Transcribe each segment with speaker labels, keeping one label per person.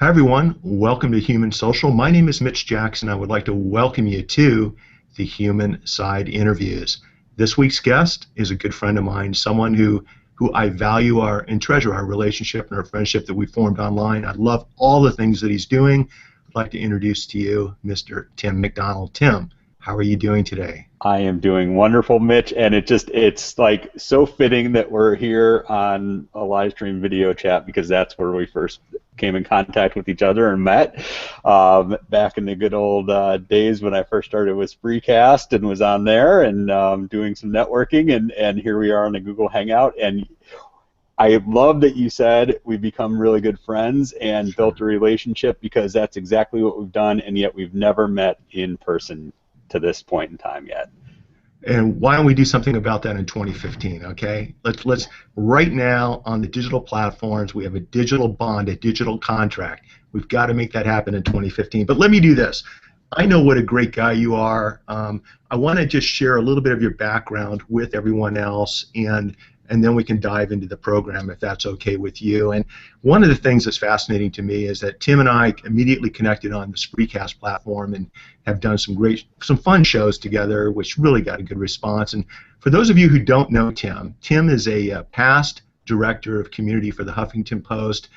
Speaker 1: Hi, everyone. Welcome to Human Social. My name is Mitch Jackson. I would like to welcome you to the Human Side Interviews. This week's guest is a good friend of mine, someone who I value and treasure our relationship and our friendship that we formed online. I love all the things that he's doing. I'd like to introduce to you Mr. Tim McDonald. Tim, how are you doing today?
Speaker 2: I am doing wonderful, Mitch, and it's like so fitting that we're here on a live stream video chat because that's where we first came in contact with each other and met back in the good old days when I first started with Spreecast and was on there and doing some networking, and here we are on the Google Hangout. And I love that you said we've become really good friends and built a relationship, because that's exactly what we've done, and yet we've never met in person to this point in time yet.
Speaker 1: And why don't we do something about that in 2015, okay? Let's right now on the digital platforms, we have a digital bond, a digital contract. We've got to make that happen in 2015. But let me do this. I know what a great guy you are. I want to just share a little bit of your background with everyone else, and then we can dive into the program if that's okay with you. And one of the things that's fascinating to me is that Tim and I immediately connected on the Spreecast platform and have done some fun shows together, which really got a good response. And for those of you who don't know Tim, Tim is a past director of community for the Huffington Post.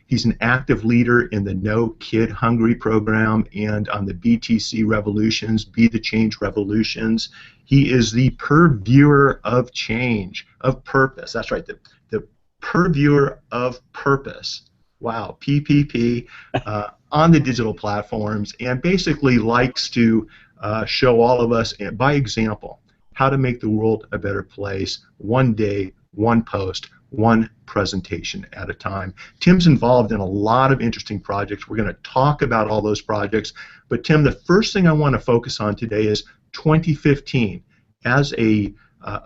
Speaker 1: He's an active leader in the No Kid Hungry program and on the BTC Revolutions, Be the Change Revolutions. He is the purveyor of change, of purpose. That's right, the purveyor of purpose. Wow, PPP, on the digital platforms, and basically likes to show all of us, by example, how to make the world a better place, one day, one post, one presentation at a time. Tim's involved in a lot of interesting projects. We're going to talk about all those projects. But Tim, the first thing I want to focus on today is 2015. As a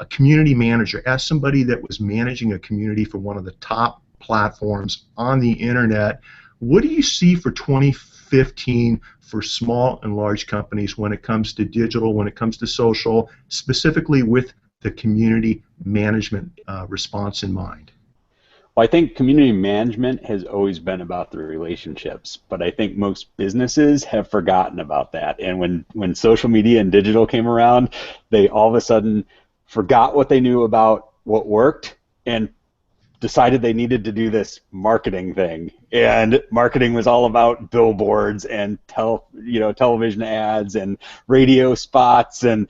Speaker 1: community manager, as somebody that was managing a community for one of the top platforms on the internet, what do you see for 2015 for small and large companies when it comes to digital, when it comes to social, specifically with the community management response in mind?
Speaker 2: Well, I think community management has always been about the relationships, but I think most businesses have forgotten about that. And when social media and digital came around, they all of a sudden forgot what they knew about what worked and decided they needed to do this marketing thing. And marketing was all about billboards and television ads and radio spots, and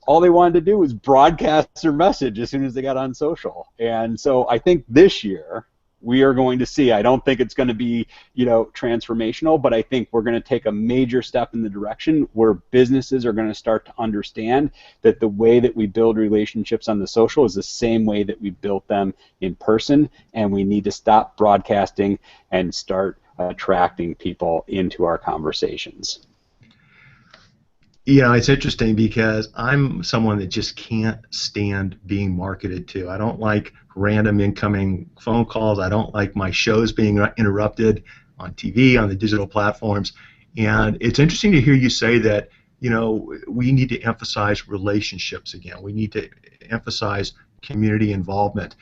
Speaker 2: all they wanted to do was broadcast their message as soon as they got on social. And so I think this year we are going to see, I don't think it's going to be transformational, but I think we're going to take a major step in the direction where businesses are going to start to understand that the way that we build relationships on the social is the same way that we built them in person, and we need to stop broadcasting and start attracting people into our conversations.
Speaker 1: It's interesting because I'm someone that just can't stand being marketed to. I don't like random incoming phone calls. I don't like my shows being interrupted on TV, on the digital platforms. And it's interesting to hear you say that, we need to emphasize relationships again. We need to emphasize community involvement.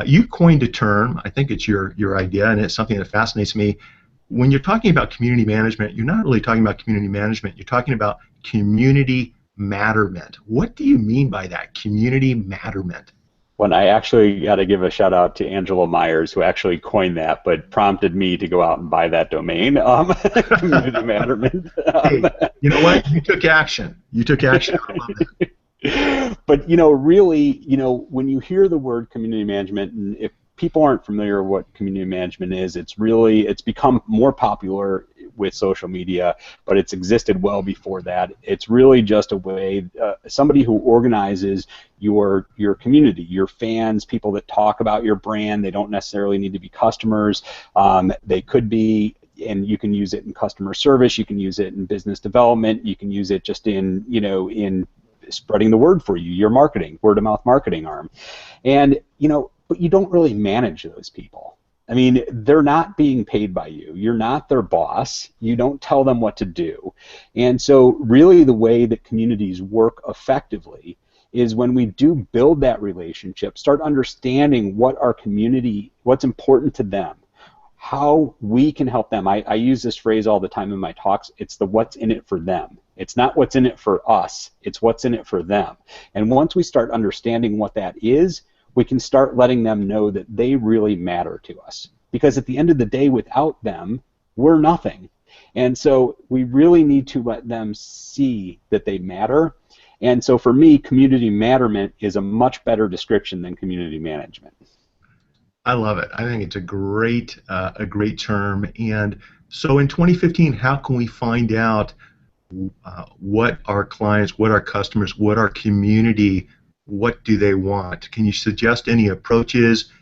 Speaker 1: You coined a term, I think it's your idea, and it's something that fascinates me. When you're talking about community management, you're not really talking about community management. You're talking about community matterment. What do you mean by that, community matterment?
Speaker 2: When I actually got to give a shout out to Angela Myers, who actually coined that, but prompted me to go out and buy that domain, community matterment.
Speaker 1: Hey, you know what? You took action. You took action. I love it.
Speaker 2: But really, when you hear the word community management, and if people aren't familiar with what community management is, it's become more popular with social media, but it's existed well before that. It's really just a way, somebody who organizes your community, your fans, people that talk about your brand. They don't necessarily need to be customers. They could be, and you can use it in customer service, you can use it in business development, you can use it just in spreading the word for you, your marketing, word of mouth marketing arm. And but you don't really manage those people. I mean, they're not being paid by you. You're not their boss. You don't tell them what to do. And so really the way that communities work effectively is when we do build that relationship, start understanding what our community, what's important to them, how we can help them. I use this phrase all the time in my talks. It's the what's in it for them. It's not what's in it for us. It's what's in it for them. And once we start understanding what that is, we can start letting them know that they really matter to us. Because at the end of the day, without them, we're nothing. And so we really need to let them see that they matter. And so for me, community matterment is a much better description than community management.
Speaker 1: I love it. I think it's a great term. And so in 2015, how can we find out what our clients, what our customers, what our community, what do they want? Can you suggest any approaches,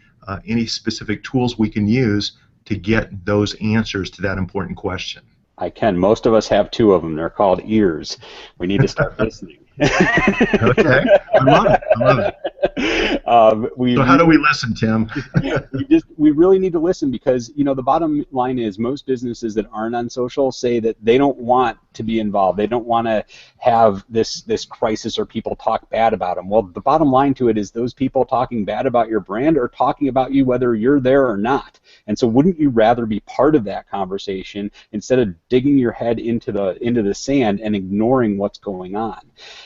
Speaker 1: any specific tools we can use to get those answers to that important question?
Speaker 2: I can. Most of us have two of them. They're called ears. We need to start listening.
Speaker 1: Okay, I love it. I love it. So how do we listen, Tim?
Speaker 2: we really need to listen, because the bottom line is most businesses that aren't on social say that they don't want to be involved. They don't want to have this crisis or people talk bad about them. Well, the bottom line to it is those people talking bad about your brand are talking about you whether you're there or not. And so wouldn't you rather be part of that conversation instead of digging your head into the sand and ignoring what's going on?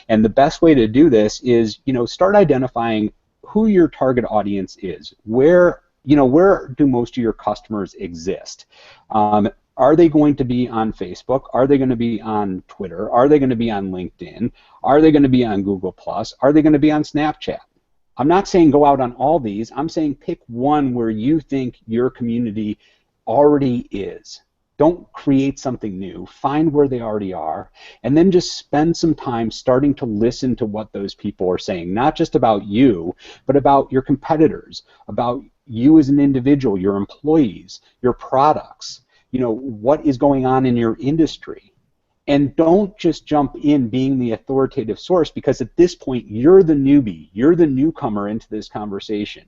Speaker 2: And the best way to do this is, start identifying who your target audience is. Where do most of your customers exist? Are they going to be on Facebook? Are they going to be on Twitter? Are they going to be on LinkedIn? Are they going to be on Google+? Are they going to be on Snapchat? I'm not saying go out on all these. I'm saying pick one where you think your community already is. Don't create something new. Find where they already are, and then just spend some time starting to listen to what those people are saying, not just about you, but about your competitors, about you as an individual, your employees, your products, what is going on in your industry. And don't just jump in being the authoritative source, because at this point, you're the newbie. You're the newcomer into this conversation.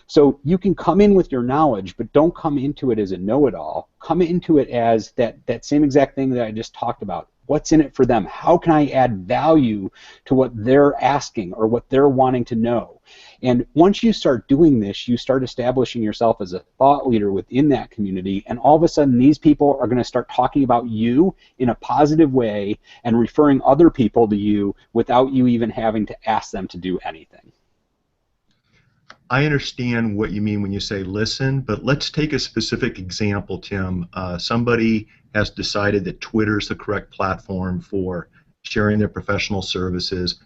Speaker 2: So you can come in with your knowledge, but don't come into it as a know-it-all. Come into it as that same exact thing that I just talked about. What's in it for them? How can I add value to what they're asking or what they're wanting to know? And once you start doing this, you start establishing yourself as a thought leader within that community, and all of a sudden these people are going to start talking about you in a positive way and referring other people to you without you even having to ask them to do anything.
Speaker 1: I understand what you mean when you say listen, but let's take a specific example, Tim. Somebody has decided that Twitter is the correct platform for sharing their professional services,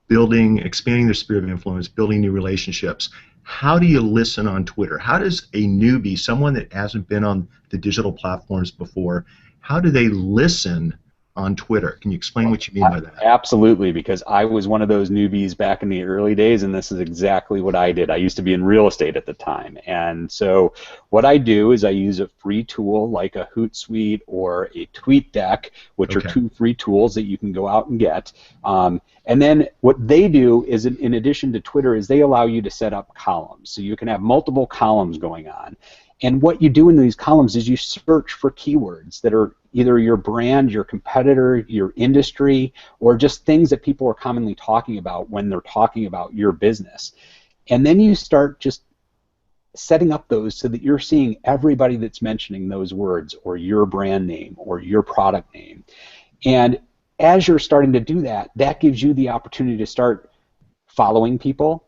Speaker 1: expanding their sphere of influence, building new relationships. How do you listen on Twitter? How does a newbie, someone that hasn't been on the digital platforms before, how do they listen on Twitter? Can you explain what you mean by that?
Speaker 2: Absolutely, because I was one of those newbies back in the early days, and this is exactly what I did. I used to be in real estate at the time, and so what I do is I use a free tool like a Hootsuite or a TweetDeck, which are two free tools that you can go out and get. And then what they do is, in addition to Twitter, is they allow you to set up columns. So you can have multiple columns going on. And what you do in these columns is you search for keywords that are either your brand, your competitor, your industry, or just things that people are commonly talking about when they're talking about your business. And then you start just setting up those so that you're seeing everybody that's mentioning those words or your brand name or your product name. And as you're starting to do that, that gives you the opportunity to start following people,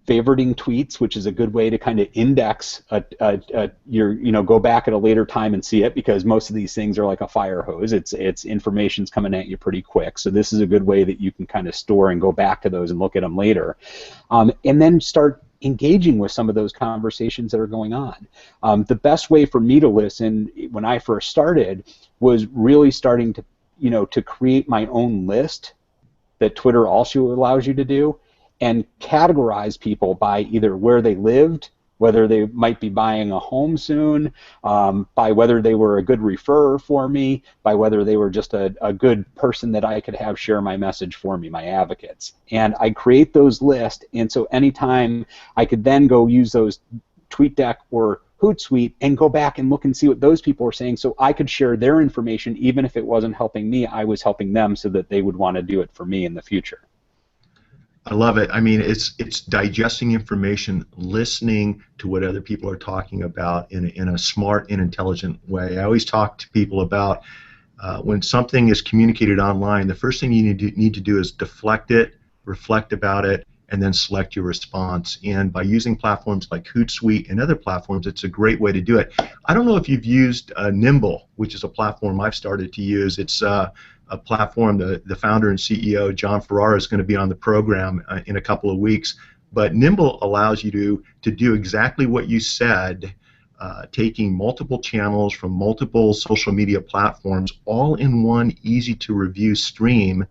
Speaker 2: favoriting tweets, which is a good way to kind of index go back at a later time and see it, because most of these things are like a fire hose. It's information's coming at you pretty quick. So this is a good way that you can kind of store and go back to those and look at them later. And then start engaging with some of those conversations that are going on. The best way for me to listen when I first started was really starting to, to create my own list that Twitter also allows you to do, and categorize people by either where they lived, whether they might be buying a home soon, by whether they were a good referrer for me, by whether they were just a good person that I could have share my message for me, my advocates. And I create those lists, and so anytime I could then go use those TweetDeck or Hootsuite and go back and look and see what those people are saying, so I could share their information. Even if it wasn't helping me, I was helping them so that they would want to do it for me in the future.
Speaker 1: I love it. I mean, it's digesting information, listening to what other people are talking about in a smart and intelligent way. I always talk to people about when something is communicated online, the first thing you need to do is deflect it, reflect about it, and then select your response. And by using platforms like Hootsuite and other platforms, it's a great way to do it. I don't know if you've used Nimble, which is a platform I've started to use. It's a platform, the founder and CEO, John Ferrara, is going to be on the program in a couple of weeks. But Nimble allows you to do exactly what you said, taking multiple channels from multiple social media platforms all in one easy-to-review stream.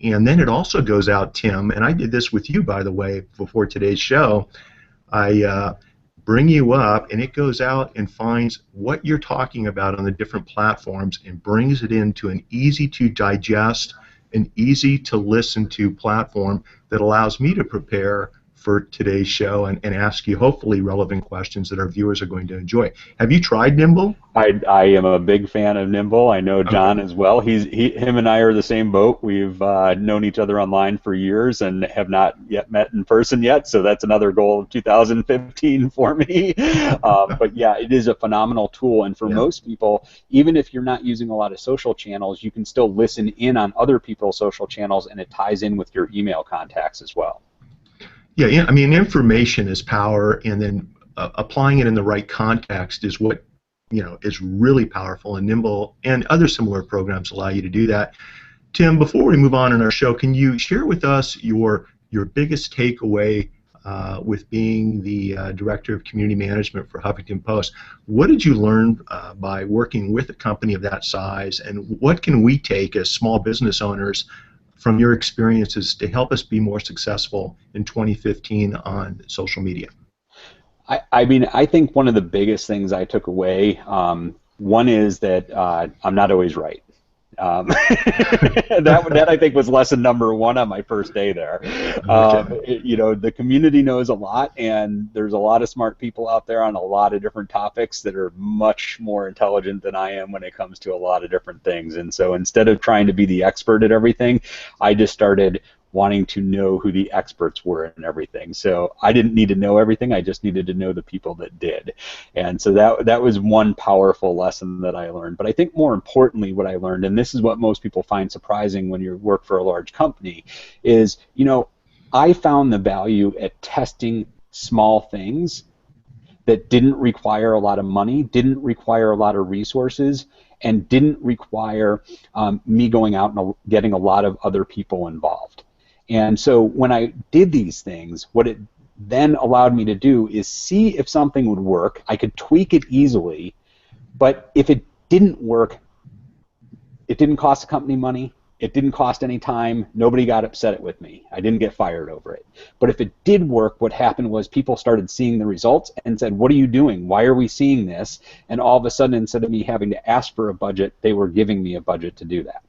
Speaker 1: And then it also goes out, Tim, and I did this with you, by the way, before today's show. I bring you up, and it goes out and finds what you're talking about on the different platforms and brings it into an easy-to-digest and easy-to-listen-to platform that allows me to prepare for today's show and ask you hopefully relevant questions that our viewers are going to enjoy. Have you tried Nimble?
Speaker 2: I am a big fan of Nimble. I know John as well. Him and I are the same boat. We've known each other online for years and have not yet met in person yet. So that's another goal of 2015 for me. But yeah, it is a phenomenal tool. And for most people, even if you're not using a lot of social channels, you can still listen in on other people's social channels, and it ties in with your email contacts as well.
Speaker 1: Yeah, I mean, information is power, and then applying it in the right context is what is really powerful. And Nimble and other similar programs allow you to do that. Tim, before we move on in our show, can you share with us your biggest takeaway with being the Director of Community Management for Huffington Post? What did you learn by working with a company of that size, and what can we take as small business owners from your experiences to help us be more successful in 2015 on social media?
Speaker 2: I mean, I think one of the biggest things I took away, one is that I'm not always right. That I think was lesson number one on my first day there. The community knows a lot, and there's a lot of smart people out there on a lot of different topics that are much more intelligent than I am when it comes to a lot of different things. And so instead of trying to be the expert at everything, I just started wanting to know who the experts were in everything. So I didn't need to know everything, I just needed to know the people that did. And so that was one powerful lesson that I learned. But I think more importantly what I learned, and this is what most people find surprising when you work for a large company, is, I found the value at testing small things that didn't require a lot of money, didn't require a lot of resources, and didn't require me going out and getting a lot of other people involved. And so when I did these things, what it then allowed me to do is see if something would work. I could tweak it easily, but if it didn't work, it didn't cost the company money, it didn't cost any time, nobody got upset with me. I didn't get fired over it. But if it did work, what happened was people started seeing the results and said, what are you doing? Why are we seeing this? And all of a sudden, instead of me having to ask for a budget, they were giving me a budget to do that.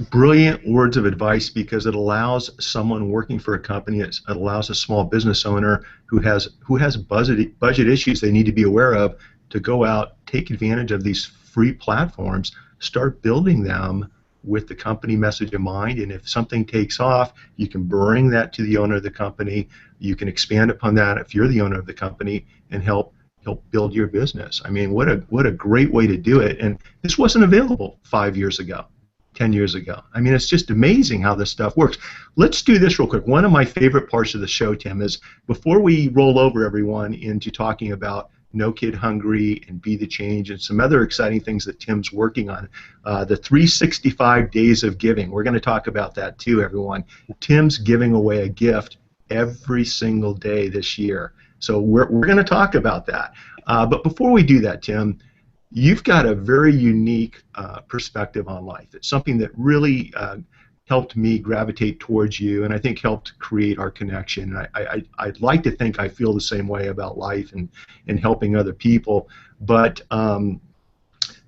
Speaker 1: Brilliant words of advice, because it allows someone working for a company, it allows a small business owner who has budget issues they need to be aware of to go out, take advantage of these free platforms, start building them with the company message in mind, and if something takes off, you can bring that to the owner of the company. You can expand upon that if you're the owner of the company and help build your business. I mean, what a great way to do it, and this wasn't available 5 years ago. 10 years ago. I mean, it's just amazing how this stuff works. Let's do this real quick. One of my favorite parts of the show, Tim, is before we roll over everyone into talking about No Kid Hungry and Be the Change and some other exciting things that Tim's working on, the 365 Days of Giving. We're going to talk about that too, everyone. Tim's giving away a gift every single day this year. So we're going to talk about that. But before we do that, Tim, you've got a very unique perspective on life. It's something that really helped me gravitate towards you, and I think helped create our connection. I'd like to think I feel the same way about life and helping other people. But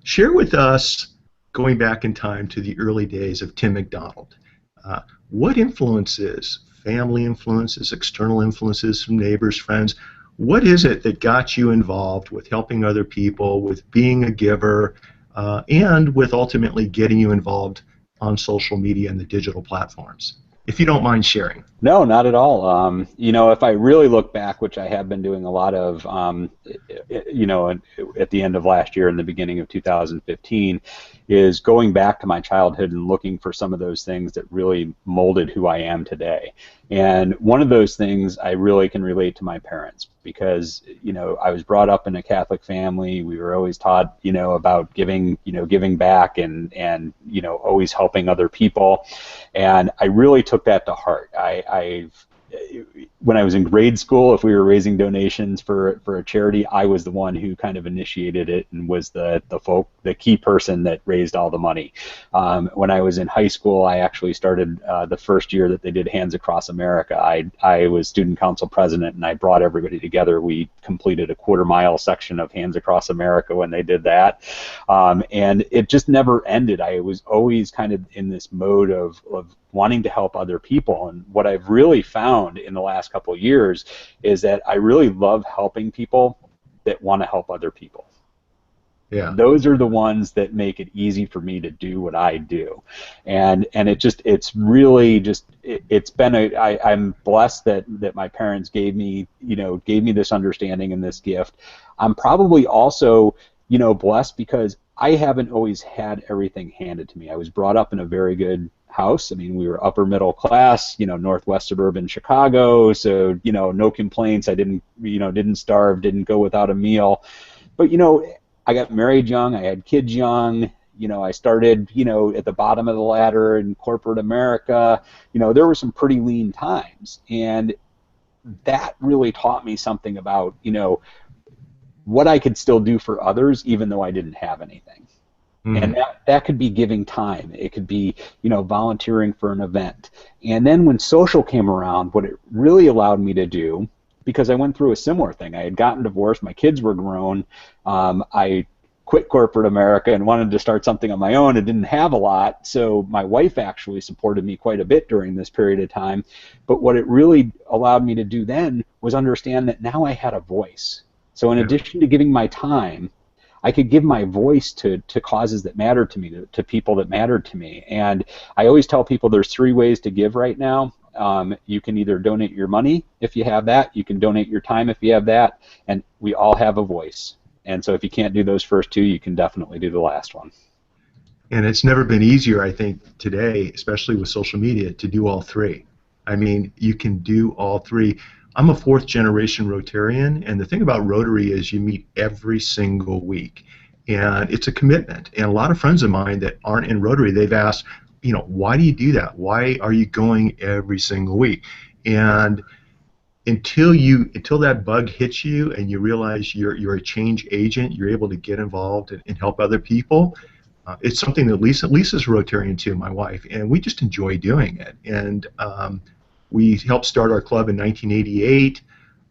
Speaker 1: share with us, going back in time to the early days of Tim McDonald, what influences, family influences, external influences from neighbors, friends, what is it that got you involved with helping other people, with being a giver, and with ultimately getting you involved on social media and the digital platforms? if you don't mind sharing.
Speaker 2: No, not at all. You know, if I really look back, which I have been doing a lot of, you know, at the end of last year and the beginning of 2015, is going back to my childhood and looking for some of those things that really molded who I am today. And one of those things I really can relate to my parents because, you know, I was brought up in a Catholic family. We were always taught, you know, about giving, you know, giving back and you know, always helping other people. And I really took that to heart. When I was in grade school, if we were raising donations for a charity, I was the one who kind of initiated it and was the key person that raised all the money. When I was in high school, I actually started the first year that they did Hands Across America. I was student council president, and I brought everybody together. We completed a quarter-mile section of Hands Across America when they did that, and it just never ended. I was always kind of in this mode of wanting to help other people. And what I've really found in the last couple of years is that I really love helping people that want to help other people.
Speaker 1: Yeah.
Speaker 2: Those are the ones that make it easy for me to do what I do. And it's really just, it's been I'm blessed that my parents gave me this understanding and this gift. I'm probably also, you know, blessed because I haven't always had everything handed to me. I was brought up in a very good house. I mean, we were upper middle class, you know, northwest suburban Chicago, so, you know, no complaints. I didn't starve, didn't go without a meal. But, you know, I got married young, I had kids young, you know, I started, you know, at the bottom of the ladder in corporate America. You know, there were some pretty lean times, and that really taught me something about, you know, what I could still do for others even though I didn't have anything. And that could be giving time. It could be, you know, volunteering for an event. And then when social came around, what it really allowed me to do, because I went through a similar thing. I had gotten divorced. My kids were grown. I quit corporate America and wanted to start something on my own and didn't have a lot. So my wife actually supported me quite a bit during this period of time. But what it really allowed me to do then was understand that now I had a voice. So in addition to giving my time, I could give my voice to causes that mattered to me, to people that mattered to me. And I always tell people there's 3 ways to give right now. You can either donate your money if you have that, you can donate your time if you have that, and we all have a voice. And so if you can't do those first 2, you can definitely do the last one.
Speaker 1: And it's never been easier, I think, today, especially with social media, to do all 3. I mean, you can do all 3. I'm a 4th-generation Rotarian, and the thing about Rotary is you meet every single week, and it's a commitment. And a lot of friends of mine that aren't in Rotary, they've asked, you know, why do you do that? Why are you going every single week? And until that bug hits you and you realize you're a change agent, you're able to get involved and help other people. It's something that Lisa's a Rotarian too, my wife, and we just enjoy doing it. And we helped start our club in 1988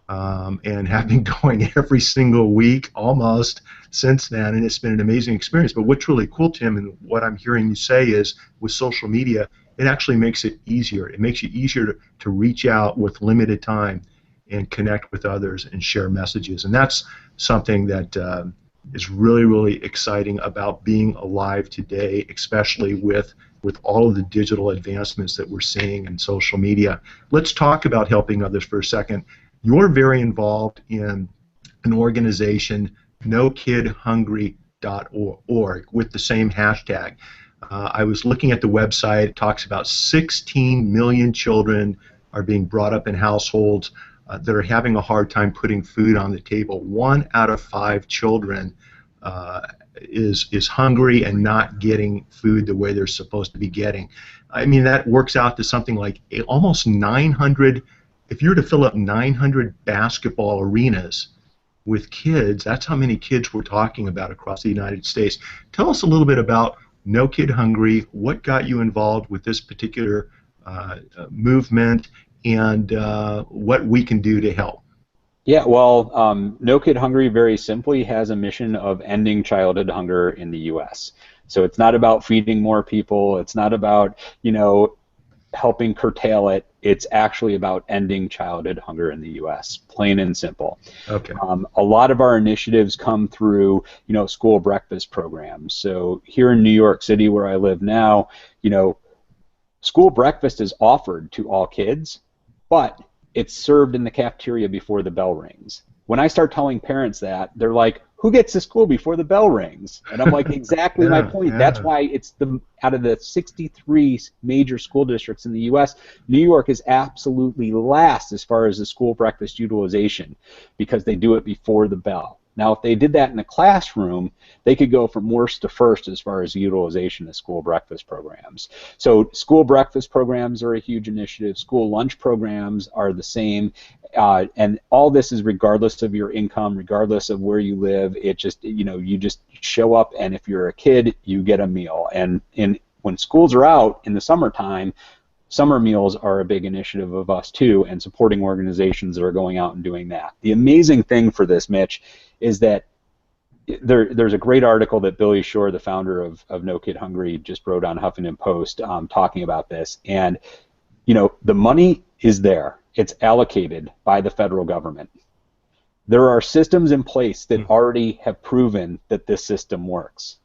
Speaker 1: and have been going every single week almost since then, and it's been an amazing experience. But what's really cool, Tim, and what I'm hearing you say is with social media, it actually makes it easier. It makes it easier to reach out with limited time and connect with others and share messages. And that's something that is really, really exciting about being alive today, especially with all of the digital advancements that we're seeing in social media. Let's talk about helping others for a second. You're very involved in an organization, NoKidHungry.org, with the same hashtag. I was looking at the website. It talks about 16 million children are being brought up in households that are having a hard time putting food on the table. 1 out of 5 children is hungry and not getting food the way they're supposed to be getting. I mean, that works out to something like almost 900. If you were to fill up 900 basketball arenas with kids, that's how many kids we're talking about across the United States. Tell us a little bit about No Kid Hungry, what got you involved with this particular movement, and what we can do to help.
Speaker 2: Yeah, well, No Kid Hungry very simply has a mission of ending childhood hunger in the U.S. So it's not about feeding more people. It's not about, you know, helping curtail it. It's actually about ending childhood hunger in the U.S., plain and simple.
Speaker 1: Okay.
Speaker 2: A lot of our initiatives come through, you know, school breakfast programs. So here in New York City, where I live now, you know, School breakfast is offered to all kids, but it's served in the cafeteria before the bell rings. When I start telling parents that, they're like, who gets to school before the bell rings? And I'm like, exactly my point.
Speaker 1: Yeah.
Speaker 2: That's why it's out of the 63 major school districts in the U.S., New York is absolutely last as far as the school breakfast utilization because they do it before the bell. Now, if they did that in a classroom, they could go from worst to first as far as utilization of school breakfast programs. So school breakfast programs are a huge initiative. School lunch programs are the same. And all this is regardless of your income, regardless of where you live. It just, you just show up, and if you're a kid, you get a meal. And when schools are out in the summertime, summer meals are a big initiative of us too, and supporting organizations that are going out and doing that. The amazing thing for this, Mitch, is that there's a great article that Billy Shore, the founder of No Kid Hungry, just wrote on Huffington Post talking about this. And the money is there. It's allocated by the federal government. There are systems in place that already have proven that this system works.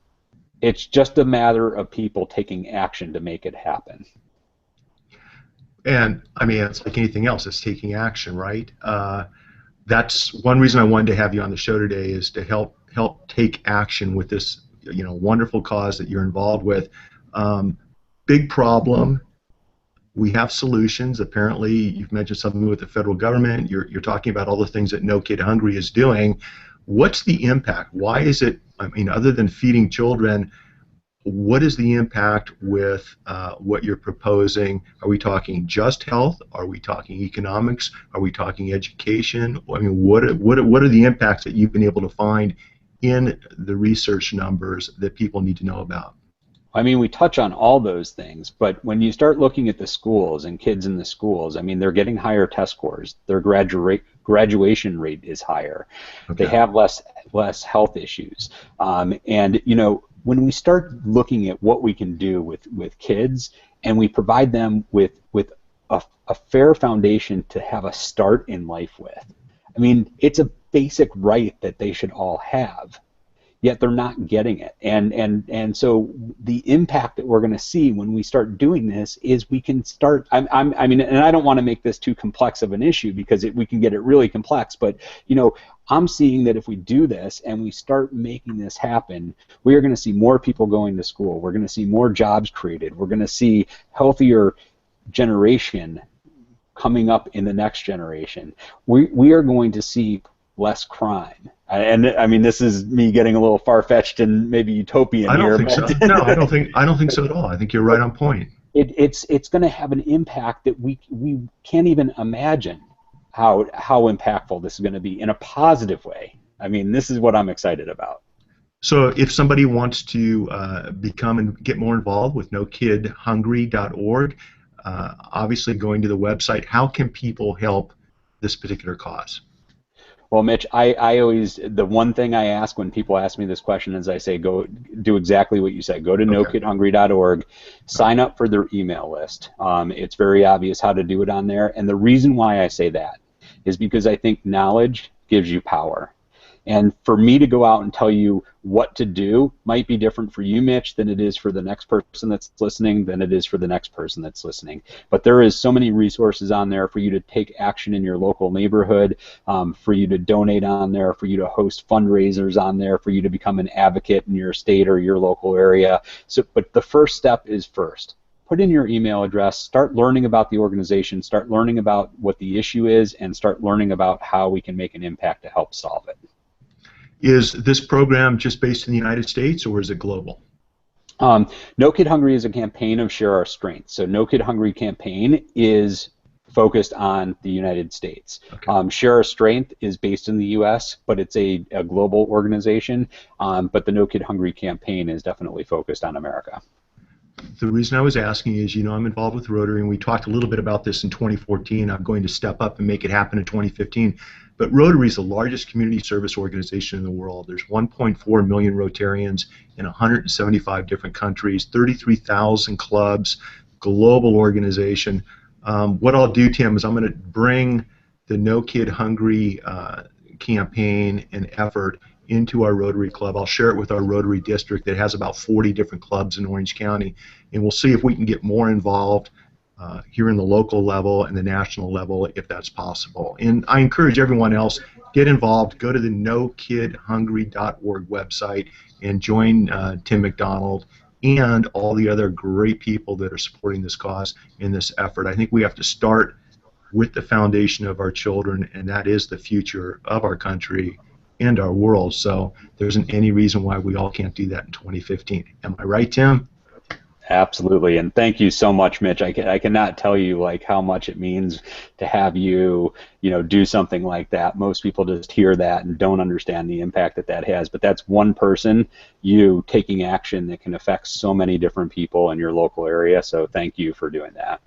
Speaker 2: It's just a matter of people taking action to make it happen.
Speaker 1: And I mean, it's like anything else, it's taking action, right? That's one reason I wanted to have you on the show today, is to help take action with this wonderful cause that you're involved with. Big problem. We have solutions. Apparently, you've mentioned something with the federal government. You're talking about all the things that No Kid Hungry is doing. What's the impact? Why is it, I mean, other than feeding children, what is the impact with what you're proposing? Are we talking just health? Are we talking economics? Are we talking education? I mean, what are the impacts that you've been able to find in the research numbers that people need to know about?
Speaker 2: I mean, we touch on all those things, but when you start looking at the schools and kids in the schools, I mean, they're getting higher test scores. Their graduation rate is higher. Okay. They have less health issues. And, when we start looking at what we can do with kids, and we provide them with a fair foundation to have a start in life with, I mean, it's a basic right that they should all have. Yet they're not getting it, and so the impact that we're going to see when we start doing this is we can start. I mean, and I don't want to make this too complex of an issue because we can get it really complex. But I'm seeing that if we do this and we start making this happen, we are going to see more people going to school. We're going to see more jobs created. We're going to see healthier generation coming up in the next generation. We are going to see less crime. And I mean, this is me getting a little far-fetched and maybe utopian here.
Speaker 1: I don't think so. No, I don't think so at all. I think you're right on point.
Speaker 2: It's going to have an impact that we can't even imagine how impactful this is going to be in a positive way. I mean, this is what I'm excited about.
Speaker 1: So if somebody wants to become and get more involved with nokidhungry.org, obviously going to the website, how can people help this particular cause?
Speaker 2: Well, Mitch, I always, the one thing I ask when people ask me this question is I say, go do exactly what you said. Go to nokidhungry.org, sign up for their email list. It's very obvious how to do it on there. And the reason why I say that is because I think knowledge gives you power. And for me to go out and tell you what to do might be different for you, Mitch, than it is for the next person that's listening, than it is for the next person that's listening. But there is so many resources on there for you to take action in your local neighborhood, for you to donate on there, for you to host fundraisers on there, for you to become an advocate in your state or your local area. But the first step is first. Put in your email address, start learning about the organization, start learning about what the issue is, and start learning about how we can make an impact to help solve it.
Speaker 1: Is this program just based in the United States, or is it global?
Speaker 2: No Kid Hungry is a campaign of Share Our Strength. So No Kid Hungry campaign is focused on the United States. Okay. Share Our Strength is based in the U.S., but it's a global organization. But the No Kid Hungry campaign is definitely focused on America.
Speaker 1: The reason I was asking is, I'm involved with Rotary, and we talked a little bit about this in 2014. I'm going to step up and make it happen in 2015. But Rotary is the largest community service organization in the world. There's 1.4 million Rotarians in 175 different countries, 33,000 clubs, global organization. What I'll do, Tim, is I'm going to bring the No Kid Hungry campaign and effort into our Rotary Club. I'll share it with our Rotary District that has about 40 different clubs in Orange County, and we'll see if we can get more involved here in the local level and the national level if that's possible. And I encourage everyone else, get involved. Go to the NoKidHungry.org website and join Tim McDonald and all the other great people that are supporting this cause in this effort. I think we have to start with the foundation of our children, and that is the future of our country and our world. So there isn't any reason why we all can't do that in 2015. Am I right, Tim?
Speaker 2: Absolutely, and thank you so much, Mitch. I cannot tell you like how much it means to have you, do something like that. Most people just hear that and don't understand the impact that that has. But that's one person, you taking action that can affect so many different people in your local area. So thank you for doing that.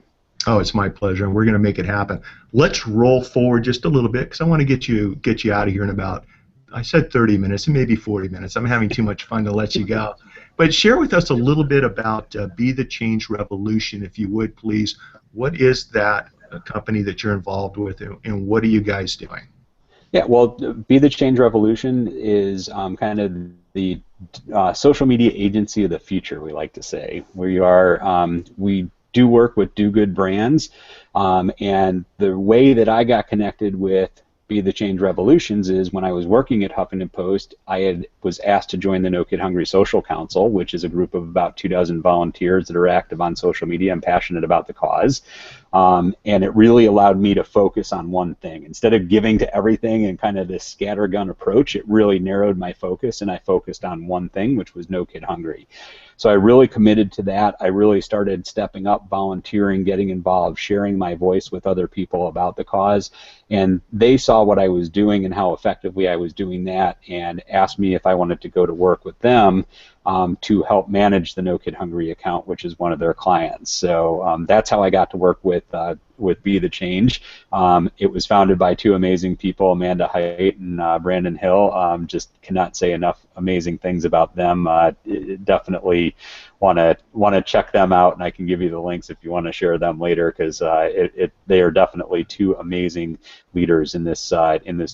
Speaker 1: Oh, it's my pleasure, and we're going to make it happen. Let's roll forward just a little bit because I want to get you out of here in about, I said 30 minutes, and maybe 40 minutes. I'm having too much fun to let you go. But share with us a little bit about Be the Change Revolution, if you would, please. What is that company that you're involved with, and what are you guys doing?
Speaker 2: Yeah, well, Be the Change Revolution is kind of the social media agency of the future, we like to say. We do work with do good brands, and the way that I got connected with Be the Change Revolutions is when I was working at Huffington Post, was asked to join the No Kid Hungry Social Council, which is a group of about 24 volunteers that are active on social media and passionate about the cause. And it really allowed me to focus on one thing. Instead of giving to everything and kind of this scattergun approach, it really narrowed my focus, and I focused on one thing, which was No Kid Hungry. So I really committed to that. I really started stepping up, volunteering, getting involved, sharing my voice with other people about the cause. And they saw what I was doing and how effectively I was doing that, and asked me if I wanted to go to work with them to help manage the No Kid Hungry account, which is one of their clients. So that's how I got to work with Be the Change. It was founded by two amazing people, Amanda Haidt and Brandon Hill. Just cannot say enough amazing things about them. Definitely want to check them out, and I can give you the links if you want to share them later, because they are definitely two amazing leaders in this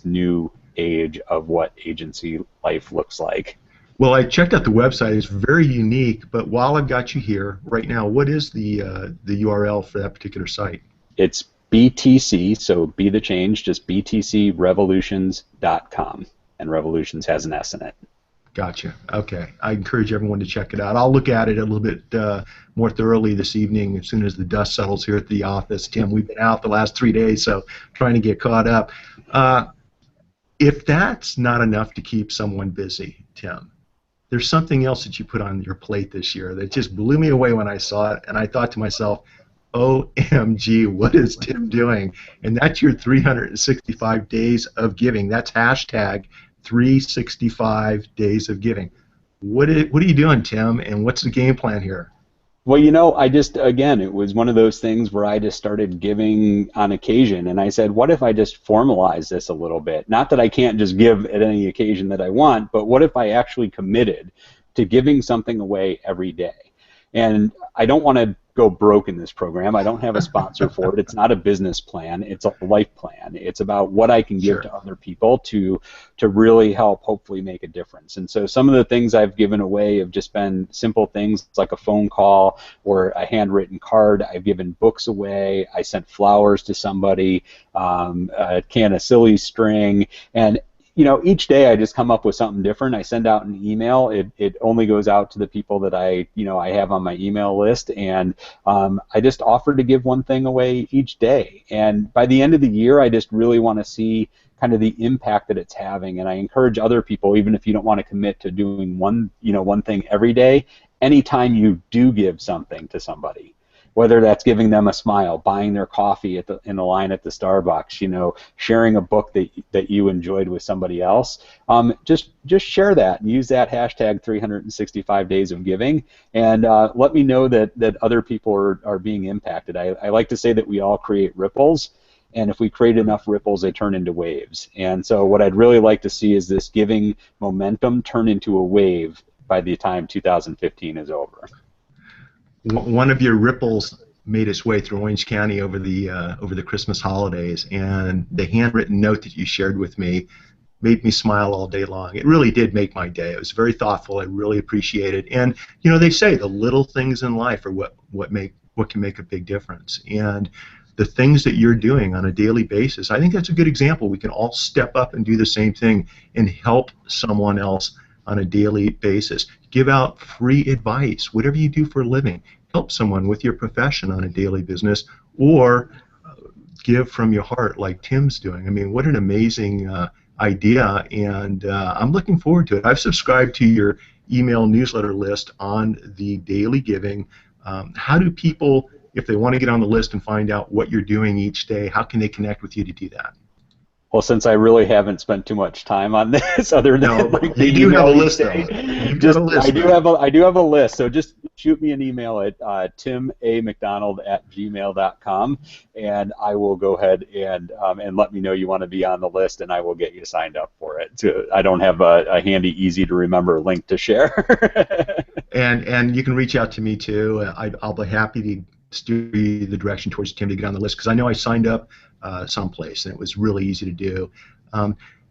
Speaker 2: new age of what agency life looks like.
Speaker 1: Well, I checked out the website. It's very unique, but while I've got you here right now, what is the URL for that particular site?
Speaker 2: It's BTC, so Be the Change, just btcrevolutions.com, and Revolutions has an S in it.
Speaker 1: Gotcha. Okay. I encourage everyone to check it out. I'll look at it a little bit more thoroughly this evening as soon as the dust settles here at the office. Tim, we've been out the last 3 days, so trying to get caught up. If that's not enough to keep someone busy, Tim, there's something else that you put on your plate this year that just blew me away when I saw it, and I thought to myself, OMG, what is Tim doing? And that's your 365 days of giving. That's hashtag 365 days of giving. What are you doing, Tim, and what's the game plan here?
Speaker 2: Well, again, it was one of those things where I just started giving on occasion, and I said, what if I just formalize this a little bit? Not that I can't just give at any occasion that I want, but what if I actually committed to giving something away every day? And I don't want to go broke in this program. I don't have a sponsor for it. It's not a business plan. It's a life plan. It's about what I can give to other people to really help hopefully make a difference. And so some of the things I've given away have just been simple things like a phone call or a handwritten card. I've given books away. I sent flowers to somebody, a can of silly string, and each day I just come up with something different. I send out an email. It only goes out to the people that I have on my email list, and I just offer to give one thing away each day. And by the end of the year, I just really want to see kind of the impact that it's having. And I encourage other people, even if you don't want to commit to doing one thing every day, anytime you do give something to somebody, whether that's giving them a smile, buying their coffee in the line at the Starbucks, sharing a book that you enjoyed with somebody else, just share that and use that hashtag 365 days of giving, and let me know that other people are being impacted. I like to say that we all create ripples, and if we create enough ripples, they turn into waves. And so what I'd really like to see is this giving momentum turn into a wave by the time 2015 is over.
Speaker 1: One of your ripples made its way through Orange County over the Christmas holidays, and the handwritten note that you shared with me made me smile all day long. It really did make my day. It was very thoughtful. I really appreciate it. And they say the little things in life are what can make a big difference. And the things that you're doing on a daily basis, I think that's a good example. We can all step up and do the same thing and help someone else on a daily basis. Give out free advice, whatever you do for a living. Help someone with your profession on a daily business, or give from your heart like Tim's doing. I mean, what an amazing idea, and I'm looking forward to it. I've subscribed to your email newsletter list on the daily giving. How do people, if they want to get on the list and find out what you're doing each day, how can they connect with you to do that?
Speaker 2: Well, since I really haven't spent too much time on this, other than like
Speaker 1: you do have a list, though. I
Speaker 2: do have a list. So just shoot me an email at timamcdonald@gmail.com, and I will go ahead and let me know you want to be on the list, and I will get you signed up for it. So I don't have a handy, easy to remember link to share.
Speaker 1: and you can reach out to me too. I'll be happy to steer you the direction towards Tim to get on the list, because I know I signed up someplace and it was really easy to do.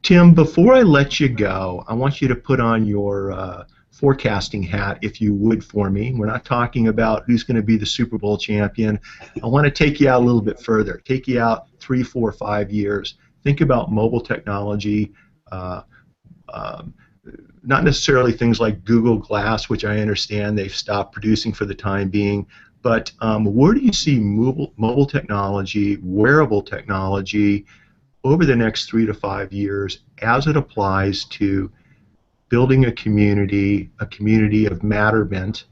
Speaker 1: Tim, before I let you go, I want you to put on your forecasting hat, if you would, for me. We're not talking about who's going to be the Super Bowl champion. I want to take you out a little bit further, take you out 3, 4, 5 years. Think about mobile technology, not necessarily things like Google Glass, which I understand they've stopped producing for the time being, but where do you see mobile technology, wearable technology, over the next 3 to 5 years as it applies to building a community of matterment,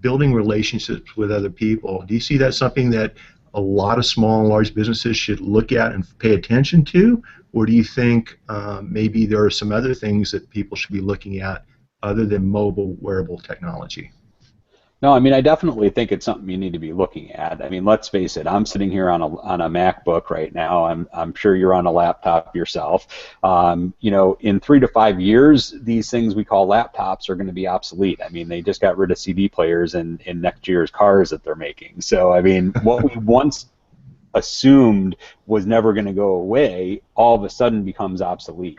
Speaker 1: building relationships with other people? Do you see that something that a lot of small and large businesses should look at and pay attention to? Or do you think maybe there are some other things that people should be looking at other than mobile wearable technology?
Speaker 2: No, I mean, I definitely think it's something you need to be looking at. I mean, let's face it. I'm sitting here on a MacBook right now. I'm sure you're on a laptop yourself. In 3 to 5 years, these things we call laptops are going to be obsolete. I mean, they just got rid of CD players in next year's cars that they're making. So, I mean, what we once assumed was never going to go away all of a sudden becomes obsolete.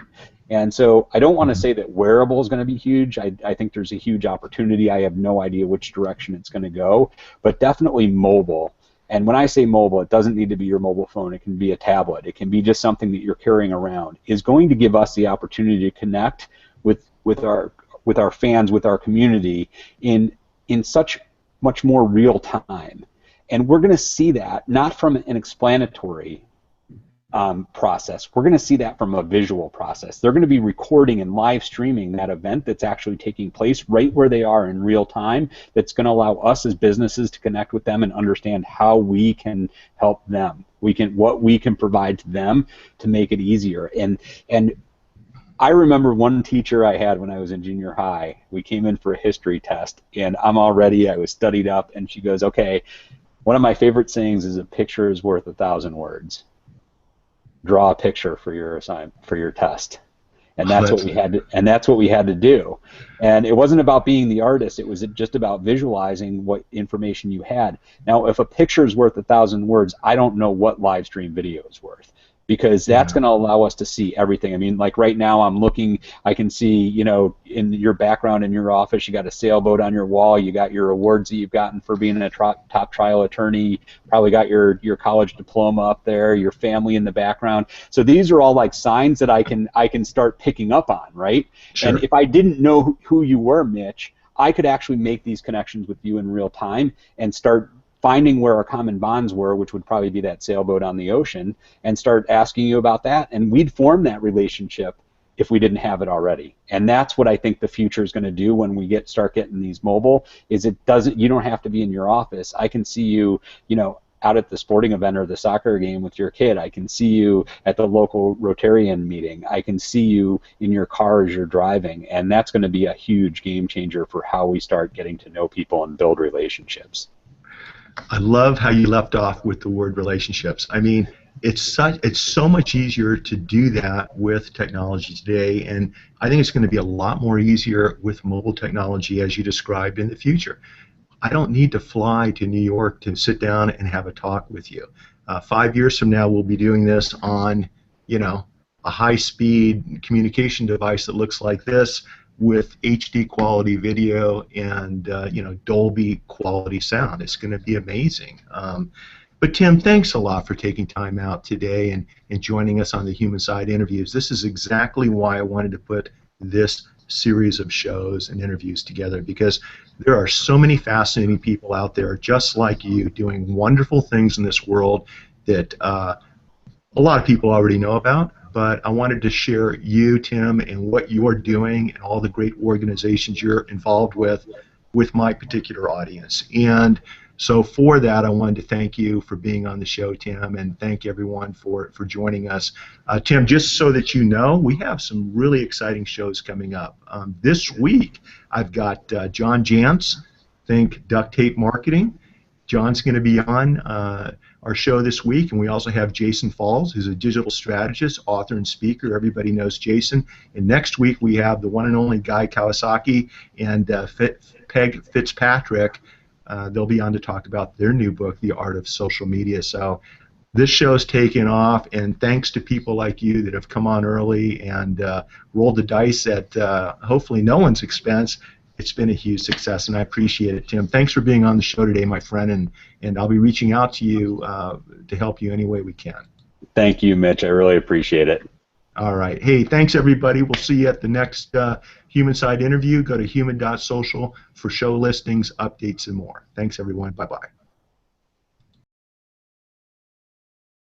Speaker 2: And so I don't want to say that wearable is going to be huge. I think there's a huge opportunity. I have no idea which direction it's going to go, but definitely mobile. And when I say mobile, it doesn't need to be your mobile phone. It can be a tablet. It can be just something that you're carrying around. Is going to give us the opportunity to connect with our fans, with our community in such much more real time. And we're going to see that not from an explanatory process. We're going to see that from a visual process. They're going to be recording and live streaming that event that's actually taking place right where they are in real time. That's going to allow us as businesses to connect with them and understand how we can help them. What we can provide to them to make it easier. And I remember one teacher I had when I was in junior high. We came in for a history test, and I was studied up, and she goes, "Okay, one of my favorite sayings is a picture is worth 1,000 words. Draw a picture for your test." And that's what we had to, do. And it wasn't about being the artist. It was just about visualizing what information you had. Now, if a picture is worth 1,000 words, I don't know what live stream video is worth, because that's going to allow us to see everything. I mean, like right now I'm looking, I can see, in your background in your office, you got a sailboat on your wall, you got your awards that you've gotten for being a top trial attorney, probably got your college diploma up there, your family in the background. So these are all like signs that I can start picking up on, right? Sure. And if I didn't know who you were, Mitch, I could actually make these connections with you in real time and start finding where our common bonds were, which would probably be that sailboat on the ocean, and start asking you about that, and we'd form that relationship if we didn't have it already. And that's what I think the future is going to do when we start getting these mobile, is you don't have to be in your office. I can see you, out at the sporting event or the soccer game with your kid. I can see you at the local Rotarian meeting. I can see you in your car as you're driving, and that's going to be a huge game changer for how we start getting to know people and build relationships.
Speaker 1: I love how you left off with the word relationships. I mean, it's so much easier to do that with technology today, and I think it's going to be a lot more easier with mobile technology as you described in the future. I don't need to fly to New York to sit down and have a talk with you. 5 years from now, we'll be doing this on a high-speed communication device that looks like this with HD quality video and Dolby quality sound. It's going to be amazing. But Tim, thanks a lot for taking time out today and joining us on the Human Side Interviews. This is exactly why I wanted to put this series of shows and interviews together, because there are so many fascinating people out there just like you doing wonderful things in this world that a lot of people already know about. But I wanted to share you, Tim, and what you're doing and all the great organizations you're involved with my particular audience. And so for that, I wanted to thank you for being on the show, Tim, and thank everyone for joining us. Tim, just so that you know, we have some really exciting shows coming up. This week, I've got John Jantz, Think Duct Tape Marketing. John's going to be on our show this week, and we also have Jason Falls, who's a digital strategist, author, and speaker. Everybody knows Jason. And next week, we have the one and only Guy Kawasaki and Peg Fitzpatrick. They'll be on to talk about their new book, The Art of Social Media. So this show's taken off, and thanks to people like you that have come on early and rolled the dice at hopefully no one's expense, it's been a huge success, and I appreciate it, Tim. Thanks for being on the show today, my friend, and I'll be reaching out to you to help you any way we can.
Speaker 2: Thank you, Mitch. I really appreciate it.
Speaker 1: All right. Hey, thanks, everybody. We'll see you at the next Human Side interview. Go to human.social for show listings, updates, and more. Thanks, everyone. Bye-bye.